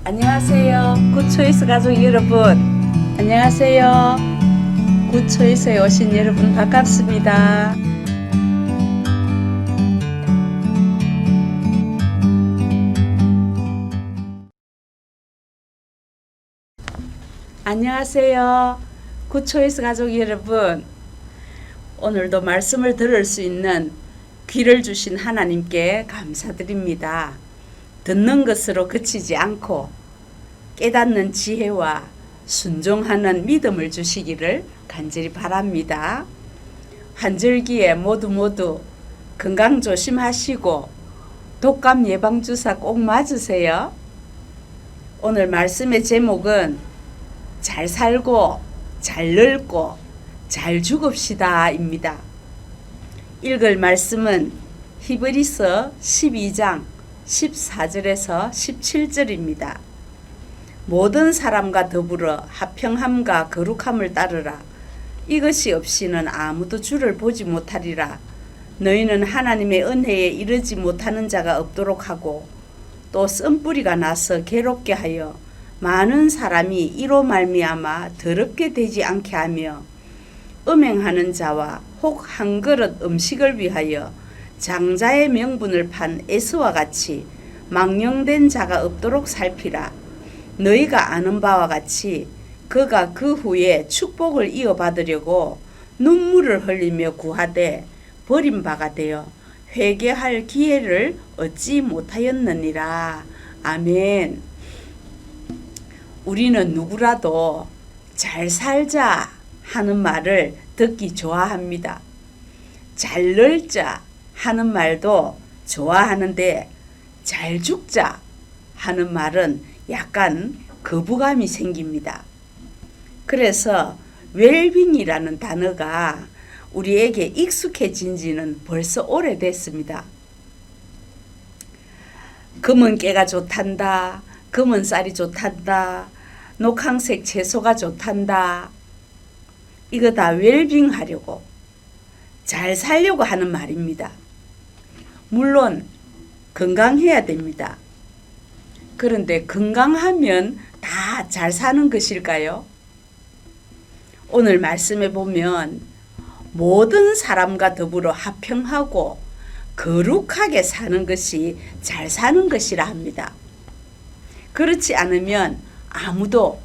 안녕하세요. 굿초이스 가족 여러분. 안녕하세요. 굿초이스에 오신 여러분 반갑습니다. 안녕하세요. 굿초이스 가족 여러분. 오늘도 말씀을 들을 수 있는 귀를 주신 하나님께 감사드립니다. 듣는 것으로 그치지 않고 깨닫는 지혜와 순종하는 믿음을 주시기를 간절히 바랍니다. 환절기에 모두 건강 조심하시고 독감 예방주사 꼭 맞으세요. 오늘 말씀의 제목은 잘 살고 잘 늙고 잘 죽읍시다 입니다. 읽을 말씀은 히브리서 12장 14절에서 17절입니다. 모든 사람과 더불어 화평함과 거룩함을 따르라. 이것이 없이는 아무도 주를 보지 못하리라. 너희는 하나님의 은혜에 이르지 못하는 자가 없도록 하고 또 쓴뿌리가 나서 괴롭게 하여 많은 사람이 이로 말미암아 더럽게 되지 않게 하며 음행하는 자와 혹 한 그릇 음식을 위하여 장자의 명분을 판 에스와 같이 망령된 자가 없도록 살피라. 너희가 아는 바와 같이 그가 그 후에 축복을 이어받으려고 눈물을 흘리며 구하되 버림바가 되어 회개할 기회를 얻지 못하였느니라. 아멘. 우리는 누구라도 잘 살자 하는 말을 듣기 좋아합니다. 잘 늙자 하는 말도 좋아하는데 잘 죽자 하는 말은 약간 거부감이 생깁니다. 그래서 웰빙이라는 단어가 우리에게 익숙해진 지는 벌써 오래됐습니다. 검은 깨가 좋단다, 검은 쌀이 좋단다, 녹황색 채소가 좋단다. 이거 다 웰빙 하려고, 잘 살려고 하는 말입니다. 물론 건강해야 됩니다. 그런데 건강하면 다 잘 사는 것일까요? 오늘 말씀에 보면 모든 사람과 더불어 화평하고 거룩하게 사는 것이 잘 사는 것이라 합니다. 그렇지 않으면 아무도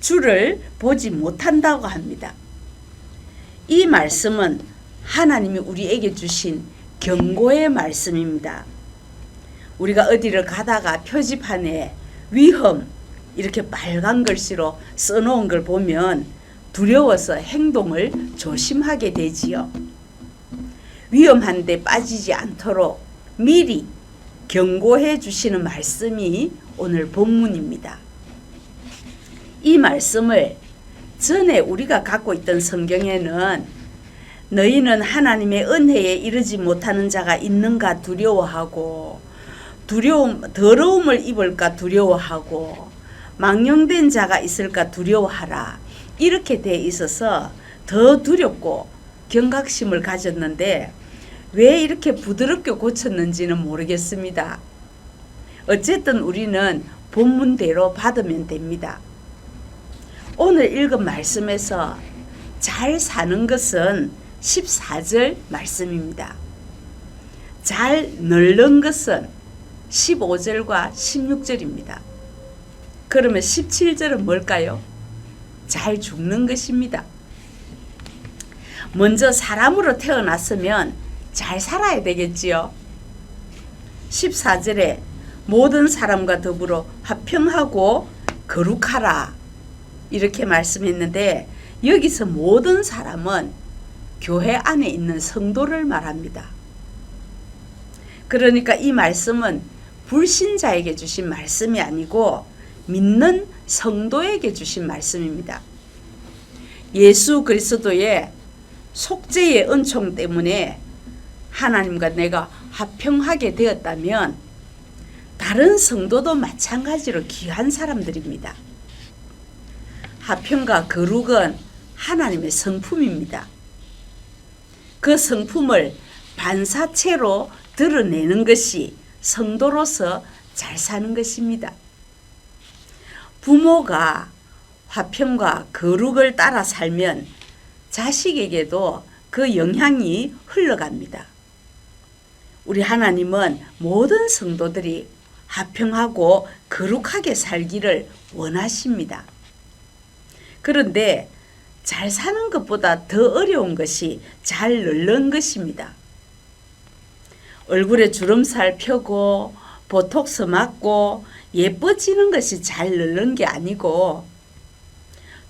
주를 보지 못한다고 합니다. 이 말씀은 하나님이 우리에게 주신 경고의 말씀입니다. 우리가 어디를 가다가 표지판에 위험 이렇게 빨간 글씨로 써놓은 걸 보면 두려워서 행동을 조심하게 되지요. 위험한 데 빠지지 않도록 미리 경고해 주시는 말씀이 오늘 본문입니다. 이 말씀을 전에 우리가 갖고 있던 성경에는 너희는 하나님의 은혜에 이르지 못하는 자가 있는가 두려워하고 더러움을 입을까 두려워하고 망령된 자가 있을까 두려워하라. 이렇게 돼 있어서 더 두렵고 경각심을 가졌는데 왜 이렇게 부드럽게 고쳤는지는 모르겠습니다. 어쨌든 우리는 본문대로 받으면 됩니다. 오늘 읽은 말씀에서 잘 사는 것은 14절 말씀입니다. 잘 늙는 것은 15절과 16절입니다. 그러면 17절은 뭘까요? 잘 죽는 것입니다. 먼저 사람으로 태어났으면 잘 살아야 되겠지요. 14절에 모든 사람과 더불어 화평하고 거룩하라 이렇게 말씀했는데 여기서 모든 사람은 교회 안에 있는 성도를 말합니다. 그러니까 이 말씀은 불신자에게 주신 말씀이 아니고 믿는 성도에게 주신 말씀입니다. 예수 그리스도의 속죄의 은총 때문에 하나님과 내가 화평하게 되었다면 다른 성도도 마찬가지로 귀한 사람들입니다. 화평과 거룩은 하나님의 성품입니다. 그 성품을 반사체로 드러내는 것이 성도로서 잘 사는 것입니다. 부모가 화평과 거룩을 따라 살면 자식에게도 그 영향이 흘러갑니다. 우리 하나님은 모든 성도들이 화평하고 거룩하게 살기를 원하십니다. 그런데 잘 사는 것보다 더 어려운 것이 잘 늙는 것입니다. 얼굴에 주름살 펴고 보톡스 맞고 예뻐지는 것이 잘 늙는 게 아니고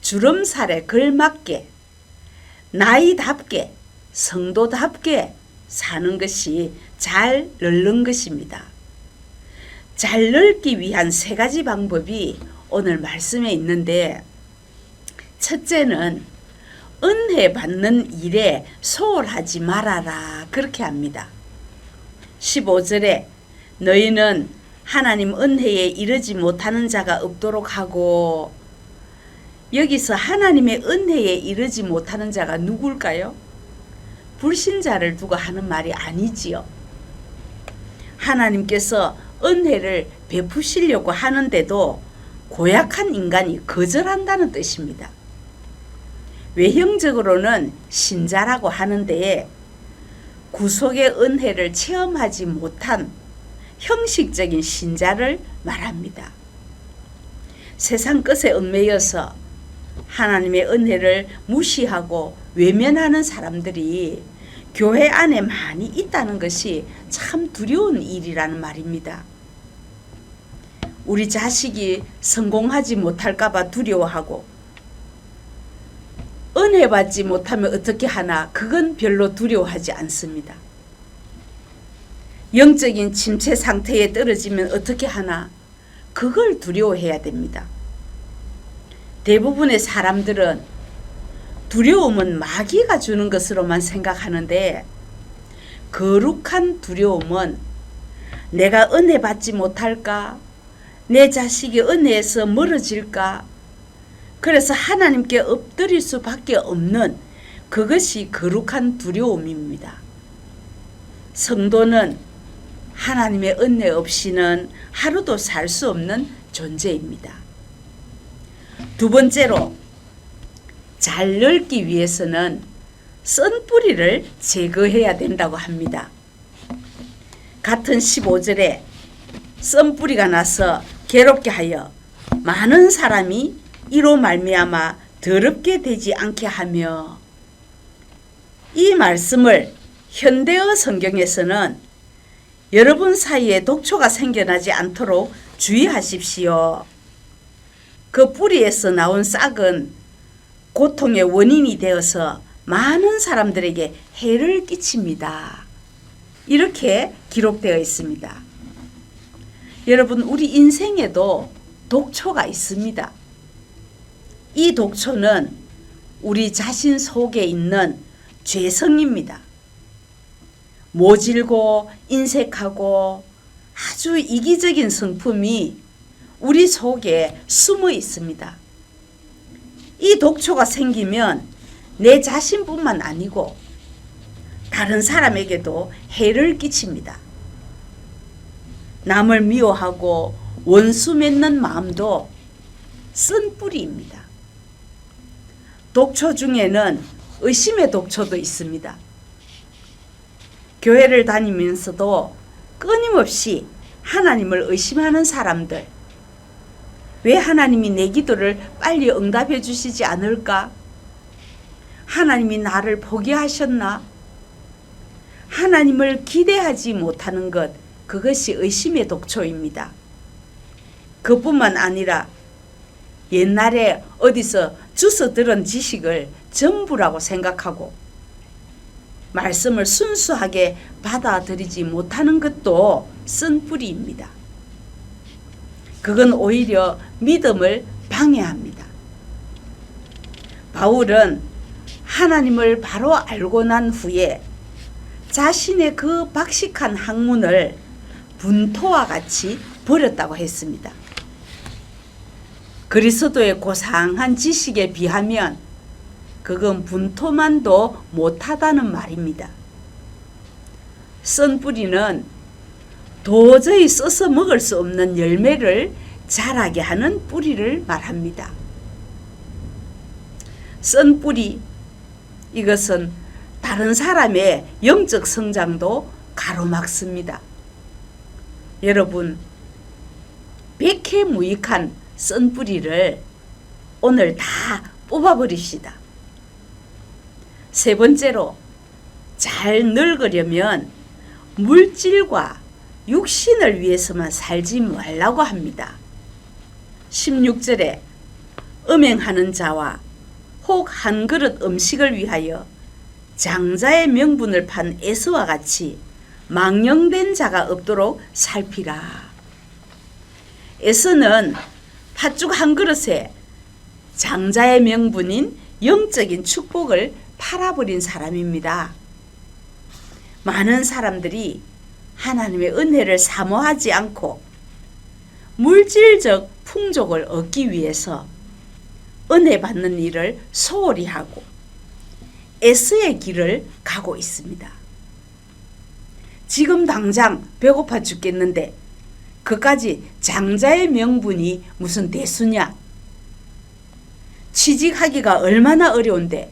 주름살에 걸맞게 나이답게 성도답게 사는 것이 잘 늙는 것입니다. 잘 늙기 위한 3가지 방법이 오늘 말씀에 있는데, 첫째는 은혜 받는 일에 소홀하지 말아라 그렇게 합니다. 15절에 너희는 하나님 은혜에 이르지 못하는 자가 없도록 하고, 여기서 하나님의 은혜에 이르지 못하는 자가 누굴까요? 불신자를 두고 하는 말이 아니지요. 하나님께서 은혜를 베푸시려고 하는데도 고약한 인간이 거절한다는 뜻입니다. 외형적으로는 신자라고 하는데 구속의 은혜를 체험하지 못한 형식적인 신자를 말합니다. 세상 것에 얽매여서 하나님의 은혜를 무시하고 외면하는 사람들이 교회 안에 많이 있다는 것이 참 두려운 일이라는 말입니다. 우리 자식이 성공하지 못할까 봐 두려워하고, 은혜 받지 못하면 어떻게 하나 그건 별로 두려워하지 않습니다. 영적인 침체 상태에 떨어지면 어떻게 하나 그걸 두려워해야 됩니다. 대부분의 사람들은 두려움은 마귀가 주는 것으로만 생각하는데, 거룩한 두려움은 내가 은혜 받지 못할까? 내 자식이 은혜에서 멀어질까? 그래서 하나님께 엎드릴 수밖에 없는 그것이 거룩한 두려움입니다. 성도는 하나님의 은혜 없이는 하루도 살 수 없는 존재입니다. 두 번째로, 잘 늙기 위해서는 쓴뿌리를 제거해야 된다고 합니다. 같은 15절에 쓴뿌리가 나서 괴롭게 하여 많은 사람이 이로 말미암아 더럽게 되지 않게 하며, 이 말씀을 현대어 성경에서는 여러분 사이에 독초가 생겨나지 않도록 주의하십시오. 그 뿌리에서 나온 싹은 고통의 원인이 되어서 많은 사람들에게 해를 끼칩니다. 이렇게 기록되어 있습니다. 여러분, 우리 인생에도 독초가 있습니다. 이 독초는 우리 자신 속에 있는 죄성입니다. 모질고 인색하고 아주 이기적인 성품이 우리 속에 숨어 있습니다. 이 독초가 생기면 내 자신뿐만 아니고 다른 사람에게도 해를 끼칩니다. 남을 미워하고 원수 맺는 마음도 쓴뿌리입니다. 독초 중에는 의심의 독초도 있습니다. 교회를 다니면서도 끊임없이 하나님을 의심하는 사람들, 왜 하나님이 내 기도를 빨리 응답해 주시지 않을까? 하나님이 나를 포기하셨나? 하나님을 기대하지 못하는 것, 그것이 의심의 독초입니다. 그뿐만 아니라 옛날에 어디서 주워 들은 지식을 전부라고 생각하고 말씀을 순수하게 받아들이지 못하는 것도 쓴뿌리입니다. 그건 오히려 믿음을 방해합니다. 바울은 하나님을 바로 알고 난 후에 자신의 그 박식한 학문을 분토와 같이 버렸다고 했습니다. 그리스도의 고상한 지식에 비하면 그건 분토만도 못하다는 말입니다. 쓴뿌리는 도저히 써서 먹을 수 없는 열매를 자라게 하는 뿌리를 말합니다. 쓴 뿌리, 이것은 다른 사람의 영적 성장도 가로막습니다. 여러분, 백해무익한 쓴 뿌리를 오늘 다 뽑아버립시다. 세 번째로, 잘 늙으려면 물질과 육신을 위해서만 살지 말라고 합니다. 16절에 음행하는 자와 혹 한 그릇 음식을 위하여 장자의 명분을 판 에서와 같이 망령된 자가 없도록 살피라. 에서는 팥죽 한 그릇에 장자의 명분인 영적인 축복을 팔아버린 사람입니다. 많은 사람들이 하나님의 은혜를 사모하지 않고 물질적 풍족을 얻기 위해서 은혜 받는 일을 소홀히 하고 에스의 길을 가고 있습니다. 지금 당장 배고파 죽겠는데 그까지 장자의 명분이 무슨 대수냐? 취직하기가 얼마나 어려운데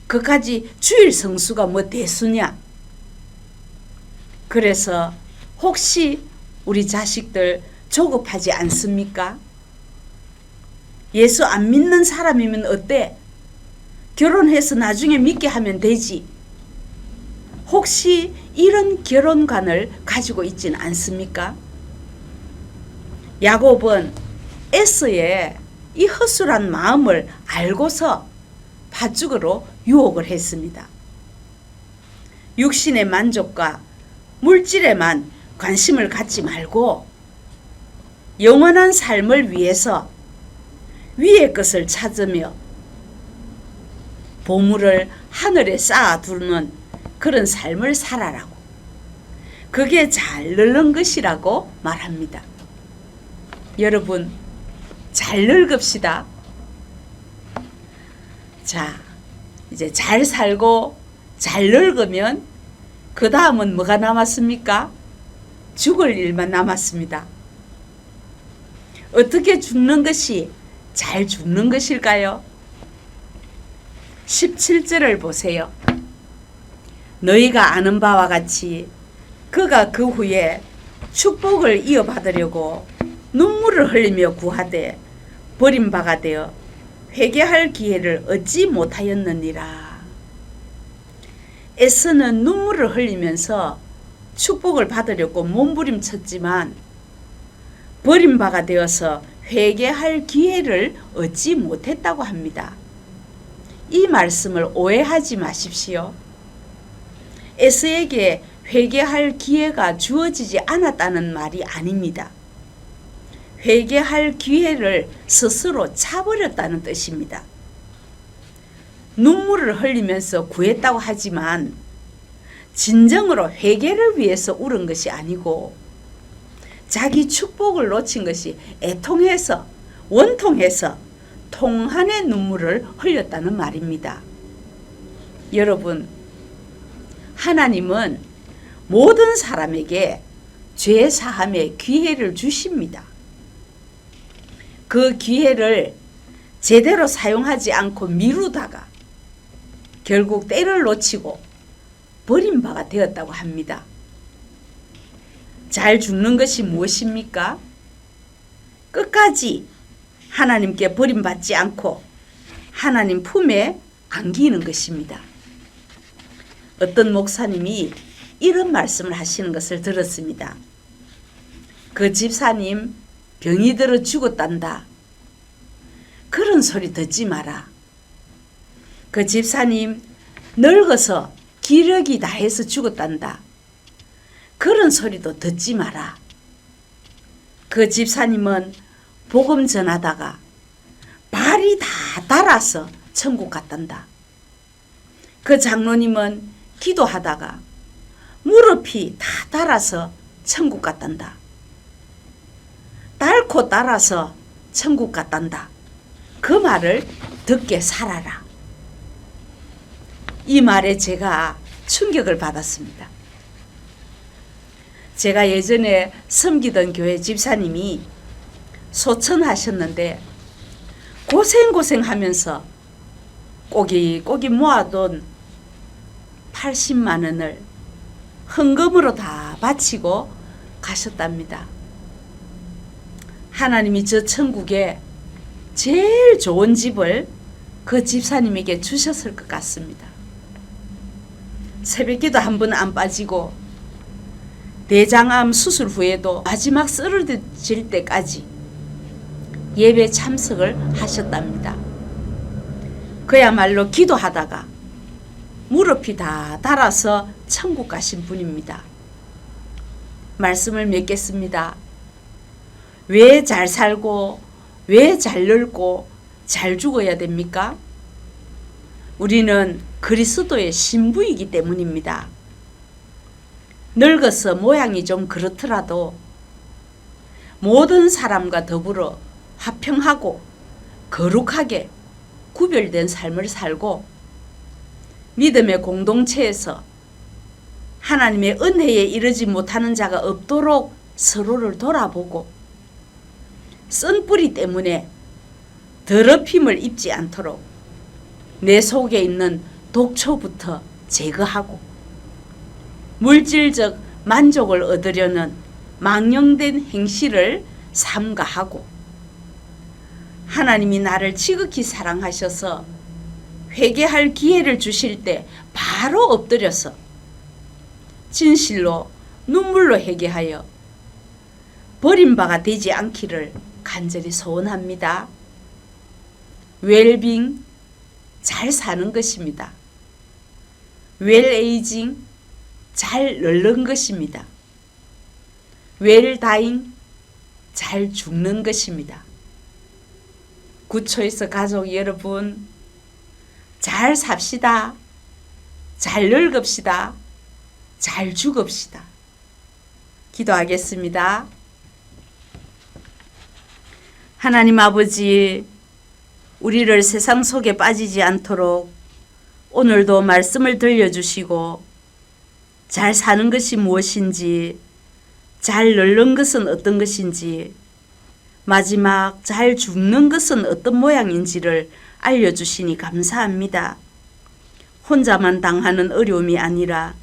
그까지 주일 성수가 뭐 대수냐? 그래서 혹시 우리 자식들 조급하지 않습니까? 예수 안 믿는 사람이면 어때? 결혼해서 나중에 믿게 하면 되지. 혹시 이런 결혼관을 가지고 있진 않습니까? 야곱은 에서의 이 허술한 마음을 알고서 팥죽으로 유혹을 했습니다. 육신의 만족과 물질에만 관심을 갖지 말고 영원한 삶을 위해서 위의 것을 찾으며 보물을 하늘에 쌓아두는 그런 삶을 살아라고. 그게 잘 늙는 것이라고 말합니다. 여러분, 잘 늙읍시다. 자, 이제 잘 살고 잘 늙으면 그 다음은 뭐가 남았습니까? 죽을 일만 남았습니다. 어떻게 죽는 것이 잘 죽는 것일까요? 17절을 보세요. 너희가 아는 바와 같이 그가 그 후에 축복을 이어받으려고 눈물을 흘리며 구하되 버림바가 되어 회개할 기회를 얻지 못하였느니라. 에서는 눈물을 흘리면서 축복을 받으려고 몸부림쳤지만 버림바가 되어서 회개할 기회를 얻지 못했다고 합니다. 이 말씀을 오해하지 마십시오. 에서에게 회개할 기회가 주어지지 않았다는 말이 아닙니다. 회개할 기회를 스스로 차버렸다는 뜻입니다. 눈물을 흘리면서 구했다고 하지만 진정으로 회개를 위해서 울은 것이 아니고 자기 축복을 놓친 것이 애통해서 원통해서 통한의 눈물을 흘렸다는 말입니다. 여러분, 하나님은 모든 사람에게 죄 사함의 기회를 주십니다. 그 기회를 제대로 사용하지 않고 미루다가 결국 때를 놓치고 버림바가 되었다고 합니다. 잘 죽는 것이 무엇입니까? 끝까지 하나님께 버림받지 않고 하나님 품에 안기는 것입니다. 어떤 목사님이 이런 말씀을 하시는 것을 들었습니다. 그 집사님 병이 들어 죽었단다. 그런 소리 듣지 마라. 그 집사님 늙어서 기력이 다해서 죽었단다. 그런 소리도 듣지 마라. 그 집사님은 복음 전하다가 발이 다 닳아서 천국 갔단다. 그 장로님은 기도하다가 무릎이 다 닳아서 천국 갔단다. 닳고 닳아서 천국 갔단다. 그 말을 듣게 살아라. 이 말에 제가 충격을 받았습니다. 제가 예전에 섬기던 교회 집사님이 소천하셨는데 고생하면서 꼬깃꼬깃 모아둔 80만 원을 헌금으로 다 바치고 가셨답니다. 하나님이 저 천국에 제일 좋은 집을 그 집사님에게 주셨을 것 같습니다. 새벽기도 한 번 안 빠지고 대장암 수술 후에도 마지막 쓰러질 때까지 예배 참석을 하셨답니다. 그야말로 기도하다가 무릎이 다 닳아서 천국 가신 분입니다. 말씀을 맺겠습니다. 왜 잘 살고 왜 잘 늙고 잘 죽어야 됩니까? 우리는 그리스도의 신부이기 때문입니다. 늙어서 모양이 좀 그렇더라도 모든 사람과 더불어 화평하고 거룩하게 구별된 삶을 살고 믿음의 공동체에서 하나님의 은혜에 이르지 못하는 자가 없도록 서로를 돌아보고 쓴 뿌리 때문에 더럽힘을 입지 않도록 내 속에 있는 독초부터 제거하고 물질적 만족을 얻으려는 망령된 행실을 삼가하고 하나님이 나를 지극히 사랑하셔서 회개할 기회를 주실 때 바로 엎드려서 진실로 눈물로 회개하여 버림바가 되지 않기를 간절히 소원합니다. 웰빙, 잘 사는 것입니다. 웰에이징, 잘 늙는 것입니다. 웰다잉, 잘 죽는 것입니다. 구초이스 가족 여러분, 잘 삽시다. 잘 늙읍시다. 잘 죽읍시다. 기도하겠습니다. 하나님 아버지, 우리를 세상 속에 빠지지 않도록 오늘도 말씀을 들려주시고 잘 사는 것이 무엇인지, 잘 늙는 것은 어떤 것인지, 마지막 잘 죽는 것은 어떤 모양인지를 알려주시니 감사합니다. 혼자만 당하는 어려움이 아니라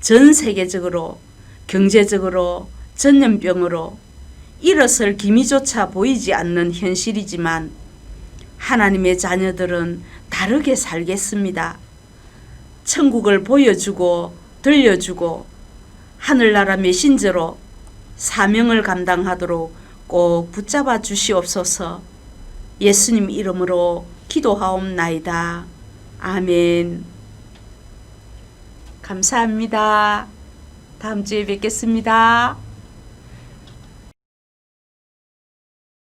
전 세계적으로 경제적으로 전염병으로 일어설 기미조차 보이지 않는 현실이지만 하나님의 자녀들은 다르게 살겠습니다. 천국을 보여주고 들려주고 하늘나라 메신저로 사명을 감당하도록 꼭 붙잡아 주시옵소서. 예수님 이름으로 기도하옵나이다. 아멘. 감사합니다. 다음 주에 뵙겠습니다.